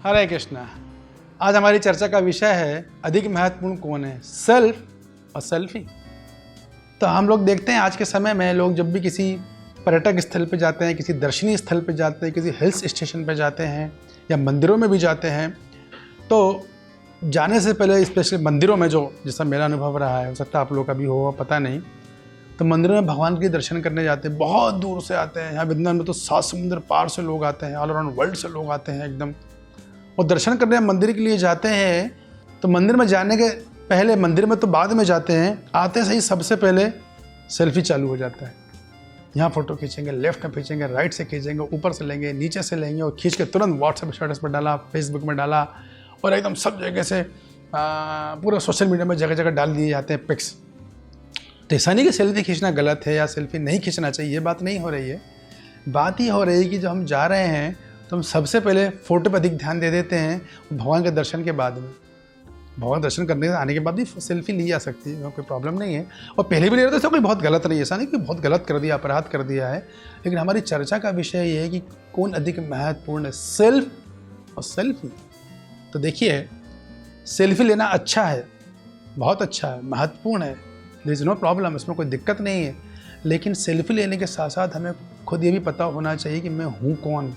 हरे कृष्णा। आज हमारी चर्चा का विषय है अधिक महत्वपूर्ण कौन है, सेल्फ और सेल्फी। तो हम लोग देखते हैं आज के समय में लोग जब भी किसी पर्यटक स्थल पे जाते हैं, किसी दर्शनीय स्थल पे जाते हैं, किसी हिल्स स्टेशन पे जाते हैं या मंदिरों में भी जाते हैं, तो जाने से पहले स्पेशली मंदिरों में जो जैसा मेरा अनुभव रहा है, हो सकता है आप लोग का भी हो, पता नहीं, तो मंदिरों में भगवान के दर्शन करने जाते हैं, बहुत दूर से आते हैं। यहाँ वृंदावन में तो 7 समुद्र पार से लोग आते हैं, ऑल अराउंड वर्ल्ड से लोग आते हैं एकदम। और दर्शन करने मंदिर के लिए जाते हैं, तो मंदिर में जाने के पहले, मंदिर में तो बाद में जाते हैं, आते सही सबसे पहले सेल्फी चालू हो जाता है। यहाँ फोटो खींचेंगे, लेफ्ट में खींचेंगे, राइट से खींचेंगे, ऊपर से लेंगे, नीचे से लेंगे और खींच के तुरंत व्हाट्सएप स्टेटस पर डाला, फेसबुक में डाला और एकदम सब जगह से पूरा सोशल मीडिया में जगह जगह डाल दिए जाते हैं पिक्स। तो ऐसा नहीं कि सेल्फी खींचना गलत है या सेल्फी नहीं खींचना चाहिए, ये बात नहीं हो रही है। बात ही हो रही है कि जब हम जा रहे हैं तो हम सबसे पहले फ़ोटो पर अधिक ध्यान दे देते हैं, भगवान के दर्शन के बाद में। भगवान दर्शन करने आने के बाद भी सेल्फी ली जा सकती है, कोई प्रॉब्लम नहीं है। और पहले भी ले रहे थे तो कोई बहुत गलत नहीं है, ऐसा नहीं कि बहुत गलत कर दिया, अपराध कर दिया है। लेकिन हमारी चर्चा का विषय ये है कि कौन अधिक महत्वपूर्ण है, सेल्फ और सेल्फी। तो देखिए, सेल्फी लेना अच्छा है, बहुत अच्छा है, महत्वपूर्ण है, देयर इज़ नो प्रॉब्लम, इसमें कोई दिक्कत नहीं है। लेकिन सेल्फी लेने के साथ साथ हमें खुद ये भी पता होना चाहिए कि मैं हूँ कौन,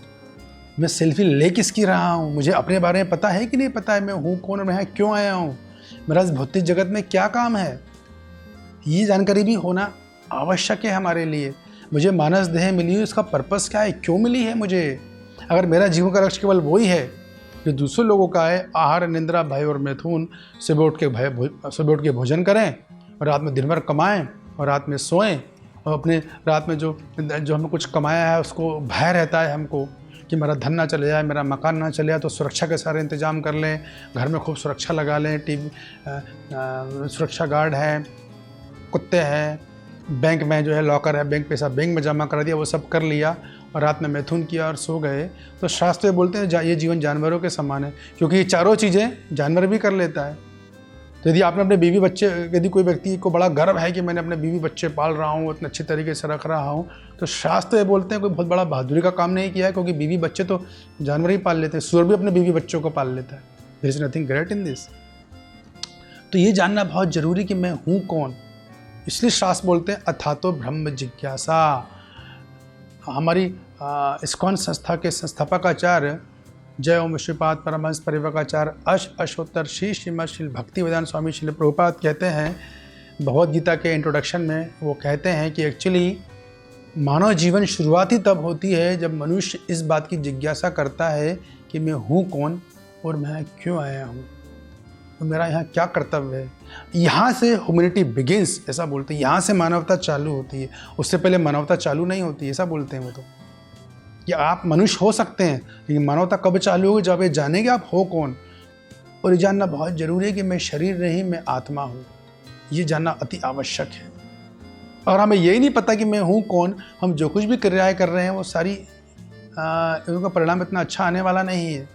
मैं सेल्फी ले किसकी रहा हूँ, मुझे अपने बारे में पता है कि नहीं पता है, मैं हूँ कौन और मैं यहाँ क्यों आया हूँ, मेरा इस भौतिक जगत में क्या काम है। ये जानकारी भी होना आवश्यक है हमारे लिए। मुझे मानस देह मिली है, उसका पर्पस क्या है, क्यों मिली है मुझे। अगर मेरा जीवन का लक्ष्य केवल वही है जो दूसरे लोगों का है, आहार निंद्रा भय और मैथुन, सुबह उठ के भोजन करें और रात में दिन भर कमाएं और रात में सोएं, और अपने रात में जो हमने कुछ कमाया है उसको भय रहता है हमको कि मेरा धन ना चले जाए, मेरा मकान ना चले जाए, तो सुरक्षा के सारे इंतजाम कर लें, घर में खूब सुरक्षा लगा लें, सुरक्षा गार्ड है, कुत्ते हैं, बैंक में जो है लॉकर है, बैंक पैसा बैंक में जमा कर दिया, वो सब कर लिया और रात में मैथुन किया और सो गए। तो शास्त्र बोलते हैं ये जीवन जानवरों के समान है, क्योंकि ये चारों चीज़ें जानवर भी कर लेता है। तो यदि आपने अपने बीवी बच्चे, यदि कोई व्यक्ति को बड़ा गर्व है कि मैंने अपने बीवी बच्चे पाल रहा हूँ, इतने अच्छे तरीके से रख रहा हूँ, तो शास्त्र ये बोलते हैं कोई बहुत बड़ा बहादुरी का काम नहीं किया है, क्योंकि बीवी बच्चे तो जानवर ही पाल लेते हैं, सूअर भी अपने बीवी बच्चों को पाल लेता है। There is nothing great in this. तो ये जानना बहुत जरूरी कि मैं हूँ कौन। इसलिए शास्त्र बोलते हैं अथातो ब्रह्म जिज्ञासा। हमारी इस्कॉन संस्था के संस्थापकाचार्य जय ओम श्रीपाद परमहंस परिवकाचार्य अशोत्तर श्रीमद श्री भक्ति वेदांत स्वामी श्री प्रभुपाद कहते हैं भगवद गीता के इंट्रोडक्शन में, वो कहते हैं कि एक्चुअली मानव जीवन शुरुआत ही तब होती है जब मनुष्य इस बात की जिज्ञासा करता है कि मैं हूँ कौन और मैं क्यों आया हूँ, तो मेरा यहाँ क्या कर्तव्य है। यहाँ से ह्यूमैनिटी बिगिंस, ऐसा बोलते हैं, यहाँ से मानवता चालू होती है, उससे पहले मानवता चालू नहीं होती, ऐसा बोलते हैं वो। तो कि आप मनुष्य हो सकते हैं, लेकिन मानवता कब चालू होगी, जब ये जानेंगे आप हो कौन। और ये जानना बहुत ज़रूरी है कि मैं शरीर नहीं, मैं आत्मा हूँ, ये जानना अति आवश्यक है। और हमें यही नहीं पता कि मैं हूँ कौन, हम जो कुछ भी क्रियाएं कर रहे हैं वो सारी उनका परिणाम इतना अच्छा आने वाला नहीं है।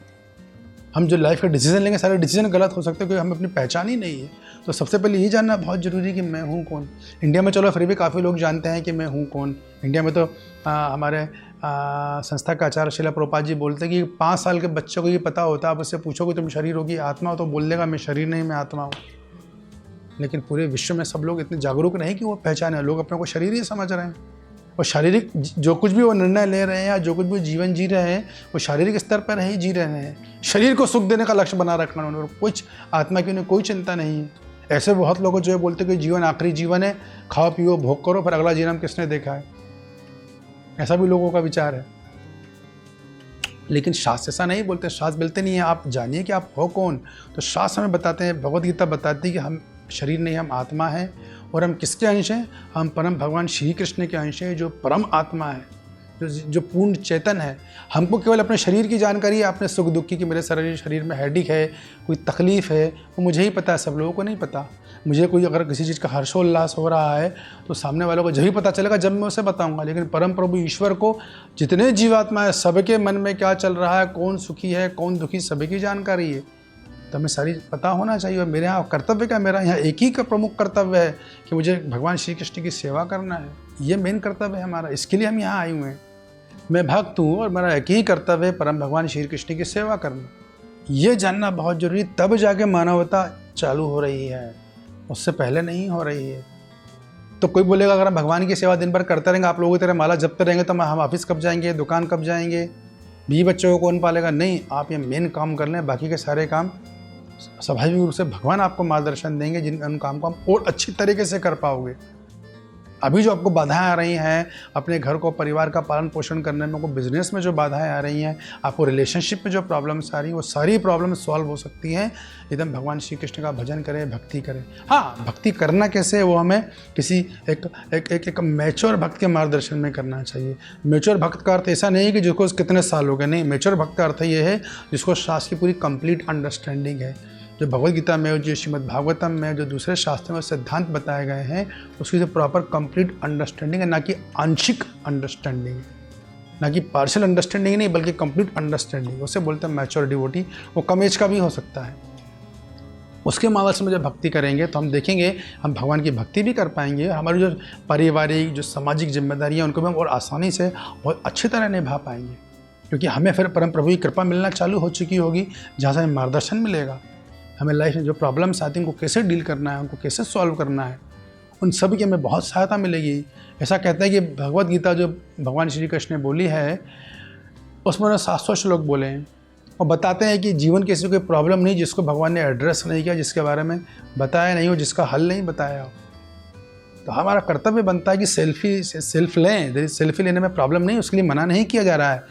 हम जो लाइफ का डिसीजन लेंगे सारे डिसीजन गलत हो सकते हैं, क्योंकि हमें अपनी पहचान ही नहीं है। तो सबसे पहले ये जानना बहुत ज़रूरी है कि मैं हूँ कौन। इंडिया में चलो फिर भी काफ़ी लोग जानते हैं कि मैं हूँ कौन। इंडिया में तो हमारे संस्था का आचार्य श्रील प्रभुपाद जी बोलते हैं कि 5 साल के बच्चों को ये पता होता है, आप उससे पूछोगे तुम शरीर हो कि आत्मा हो, तो बोल देगा मैं शरीर नहीं, मैं आत्मा हूँ। लेकिन पूरे विश्व में सब लोग इतने जागरूक नहीं कि वो पहचाने, लोग अपने को शरीर ही समझ रहे हैं। और शारीरिक जो कुछ भी वो निर्णय ले रहे हैं या जो कुछ भी जीवन जी रहे हैं, वो शारीरिक स्तर पर ही जी रहे हैं। शरीर को सुख देने का लक्ष्य बना रखना उन्होंने, कुछ आत्मा की उन्हें कोई चिंता नहीं है। ऐसे बहुत लोग जो है बोलते हैं कि जीवन आखिरी जीवन है, खाओ पियो भोग करो, फिर अगला जन्म किसने देखा है, ऐसा भी लोगों का विचार है। लेकिन शास्त्र ऐसा नहीं बोलते। शास्त्र बोलते नहीं है आप जानिए कि आप हो कौन। तो शास्त्र हमें बताते हैं, भगवद गीता बताती है कि हम शरीर नहीं, हम आत्मा हैं। और हम किसके अंश हैं, हम परम भगवान श्री कृष्ण के अंश हैं, जो परम आत्मा है, जो पूर्ण चेतन है। हमको केवल अपने शरीर की जानकारी है, अपने सुख दुख की, कि मेरे शरीर में हेडेक है, कोई तकलीफ़ है, वो मुझे ही पता है, सब लोगों को नहीं पता। मुझे कोई अगर किसी चीज़ का हर्षोल्लास हो रहा है तो सामने वालों को जब ही पता चलेगा जब मैं उसे बताऊंगा। लेकिन परम प्रभु ईश्वर को जितने जीवात्मा है, सबके मन में क्या चल रहा है, कौन सुखी है कौन दुखी, सभी की जानकारी है। तो हमें सारी पता होना चाहिए। और मेरे यहाँ कर्तव्य क्या, मेरा यहाँ एक ही का प्रमुख कर्तव्य है कि मुझे भगवान श्री कृष्ण की सेवा करना है। ये मेन कर्तव्य है हमारा, इसके लिए हम यहाँ आए हुए हैं। मैं भक्त हूँ और मेरा एक ही कर्तव्य है परम भगवान श्री कृष्ण की सेवा करना। ये जानना बहुत जरूरी, तब जाके मानवता चालू हो रही है, उससे पहले नहीं हो रही है। तो कोई बोलेगा अगर हम भगवान की सेवा दिन भर करते रहेंगे, आप लोगों की तरह माला जपते रहेंगे, तो हम ऑफिस कब जाएंगे, दुकान कब जाएंगे, बीवी बच्चों को कौन पालेगा? नहीं, आप ये मेन काम कर लें, बाकी के सारे काम स्वाभाविक रूप से भगवान आपको मार्गदर्शन देंगे, जिन उन काम को आप और अच्छी तरीके से कर पाओगे। अभी जो आपको बाधाएं आ रही हैं अपने घर को, परिवार का पालन पोषण करने में, आपको बिजनेस में जो बाधाएं आ रही हैं, आपको रिलेशनशिप में जो प्रॉब्लम्स आ रही हैं, वो सारी प्रॉब्लम सॉल्व हो सकती हैं एकदम भगवान श्री कृष्ण का भजन करें, भक्ति करें। हाँ, भक्ति करना कैसे है वो हमें किसी एक मैच्योर भक्त के मार्गदर्शन में करना चाहिए। मैच्योर भक्त का अर्थ ऐसा नहीं है कि जिसको कितने साल हो गए, नहीं, मैच्योर भक्त का अर्थ ये है जिसको शास्त्र की पूरी कंप्लीट अंडरस्टैंडिंग है। जो भगवद गीता में, जो श्रीमद् भागवतम में, जो दूसरे शास्त्रों में सिद्धांत बताए गए हैं, उसकी जो प्रॉपर कंप्लीट अंडरस्टैंडिंग है, ना कि आंशिक अंडरस्टैंडिंग, ना कि पार्शियल अंडरस्टैंडिंग नहीं, बल्कि कंप्लीट अंडरस्टैंडिंग, उसे बोलते हैं मैच्योर डिवोटी। वो कम एज का भी हो सकता है। उसके माध्यम से जब भक्ति करेंगे तो हम देखेंगे हम भगवान की भक्ति भी कर पाएंगे, हमारी जो पारिवारिक, जो सामाजिक जिम्मेदारियाँ, उनको भी हम और आसानी से बहुत अच्छी तरह निभा पाएंगे, क्योंकि हमें फिर परम प्रभु की कृपा मिलना चालू हो चुकी होगी, जहाँ से हमें मार्गदर्शन मिलेगा। हमें लाइफ में जो प्रॉब्लम्स आती हैं उनको कैसे डील करना है, उनको कैसे सॉल्व करना है, उन सब की हमें बहुत सहायता मिलेगी। ऐसा कहते हैं कि भगवद गीता जो भगवान श्री कृष्ण ने बोली है, उसमें उन्होंने 700 श्लोक बोले हैं और बताते हैं कि जीवन की ऐसी कोई प्रॉब्लम नहीं जिसको भगवान ने एड्रेस नहीं किया, जिसके बारे में बताया नहीं हो, जिसका हल नहीं बताया हो। तो हमारा कर्तव्य बनता है कि सेल्फ लें। सेल्फी लेने में प्रॉब्लम नहीं, उसके लिए मना नहीं किया जा रहा है,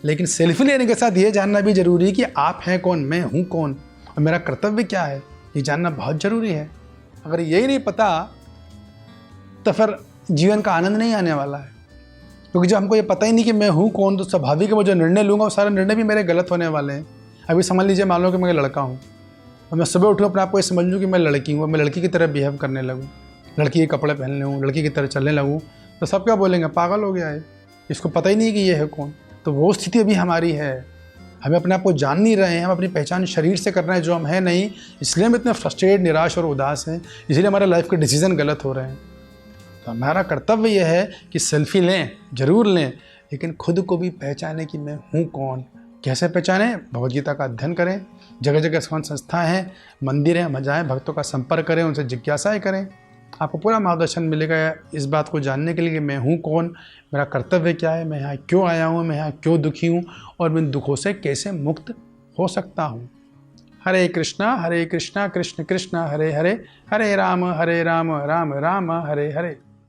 लेकिन सेल्फी लेने के साथ ये जानना भी जरूरी है कि आप हैं कौन, मैं हूँ कौन, और मेरा कर्तव्य क्या है, ये जानना बहुत ज़रूरी है। अगर यही नहीं पता तो फिर जीवन का आनंद नहीं आने वाला है, क्योंकि जब हमको ये पता ही नहीं कि मैं हूँ कौन, तो स्वाभाविक है वो जो निर्णय लूँगा वो सारे निर्णय भी मेरे गलत होने वाले हैं। अभी समझ लीजिए, मान लो कि मैं लड़का हूँ और मैं सुबह उठूँ, अपने आप को ये समझ लूँ कि मैं लड़की हूँ, मैं लड़की की तरह बिहेव करने लगूँ, लड़की के कपड़े पहनने लूँ, लड़की की तरह चलने लगूँ, तो सब क्या बोलेंगे, पागल हो गया है, इसको पता ही नहीं कि ये है कौन। तो वो स्थिति अभी हमारी है, हमें अपने आप को जान नहीं रहे हैं, हम अपनी पहचान शरीर से कर रहे हैं जो हम हैं नहीं, इसलिए हम इतने फ्रस्ट्रेट, निराश और उदास हैं, इसलिए हमारे लाइफ के डिसीजन गलत हो रहे हैं। तो हमारा कर्तव्य यह है कि सेल्फी लें, ज़रूर लें, लेकिन खुद को भी पहचाने कि मैं हूँ कौन। कैसे पहचानें? भगवद्गीता का अध्ययन करें, जगह जगह कौन संस्थाएँ हैं, मंदिर हैं, वहाँ जाएँ, भक्तों का संपर्क करें, उनसे जिज्ञासाएँ करें। आपको पूरा मार्गदर्शन मिलेगा इस बात को जानने के लिए कि मैं हूँ कौन, मेरा कर्तव्य क्या है, मैं यहाँ क्यों आया हूँ, मैं यहाँ क्यों दुखी हूँ, और मैं दुखों से कैसे मुक्त हो सकता हूँ। हरे कृष्णा कृष्ण कृष्ण हरे हरे, हरे राम राम राम हरे हरे।